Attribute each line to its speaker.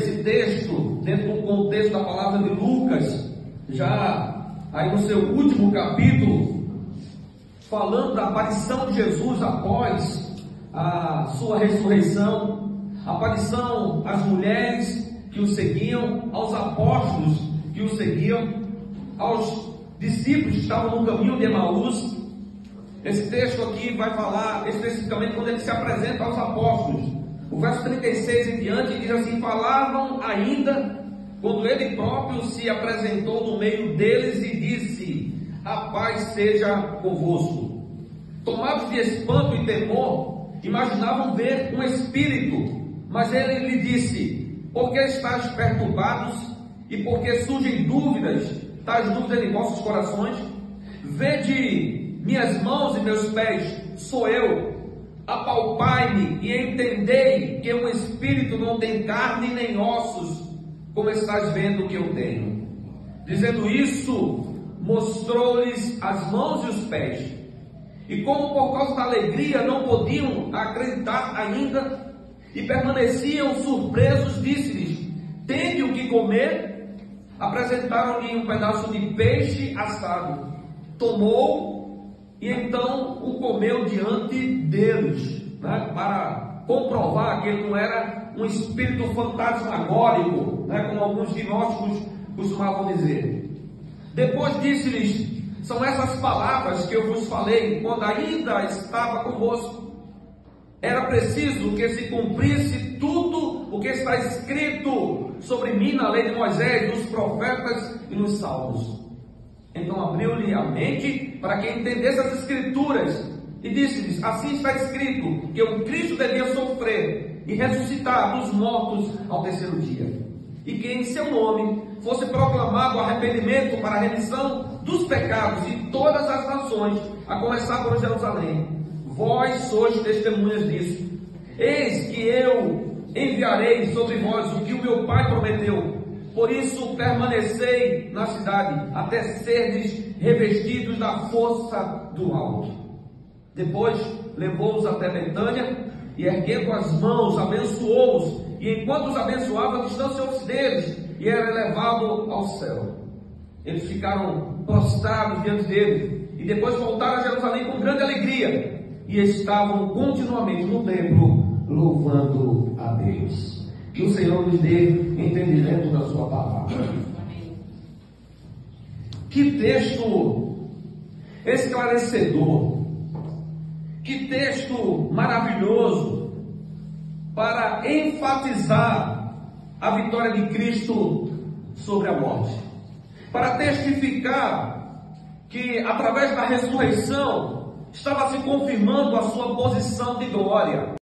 Speaker 1: esse texto dentro do contexto da palavra de Lucas, já aí no seu último capítulo, falando da aparição de Jesus após a sua ressurreição, aparição às mulheres que o seguiam, aos apóstolos que o seguiam, aos discípulos que estavam no caminho de Emaús. Esse texto aqui vai falar especificamente quando ele se apresenta aos apóstolos. O verso 36 em diante diz assim: falavam ainda quando ele próprio se apresentou no meio deles e disse: a paz seja convosco. Tomados de espanto e temor, imaginavam ver um espírito, mas ele lhe disse: por que estáis perturbados e por que surgem dúvidas, tais dúvidas em vossos corações? Vede minhas mãos e meus pés, sou eu. Apalpai-me e entendei que um espírito não tem carne nem ossos, como estás vendo que eu tenho. Dizendo isso, mostrou-lhes as mãos e os pés. E como por causa da alegria não podiam acreditar ainda, e permaneciam surpresos, disse-lhes: tende o que comer? Apresentaram-lhe um pedaço de peixe assado. Tomou e então o comeu diante deles, né, para comprovar que ele não era um espírito fantasmagórico, né, como alguns gnósticos costumavam dizer. Depois disse-lhes: são essas palavras que eu vos falei quando ainda estava convosco. Era preciso que se cumprisse tudo o que está escrito sobre mim na lei de Moisés, nos profetas e nos salmos. Então abriu-lhe a mente para que entendesse as escrituras e disse-lhes: assim está escrito que o Cristo devia sofrer e ressuscitar dos mortos ao terceiro dia, e que em seu nome fosse proclamado o arrependimento para a remissão dos pecados de todas as nações, a começar por Jerusalém. Vós sois testemunhas disso. Eis que eu enviarei sobre vós o que o meu Pai prometeu. Por isso permanecei na cidade, até serdes revestidos da força do alto. Depois levou-os até Betânia, e erguendo as mãos, abençoou-os, e enquanto os abençoava, distanciou-se deles, e era elevado ao céu. Eles ficaram prostrados diante dele, e depois voltaram a Jerusalém com grande alegria, e estavam continuamente no templo, louvando a Deus. Que o Senhor nos dê entendimento da sua palavra. Que texto esclarecedor, que texto maravilhoso para enfatizar a vitória de Cristo sobre a morte, para testificar que através da ressurreição estava se confirmando a sua posição de glória.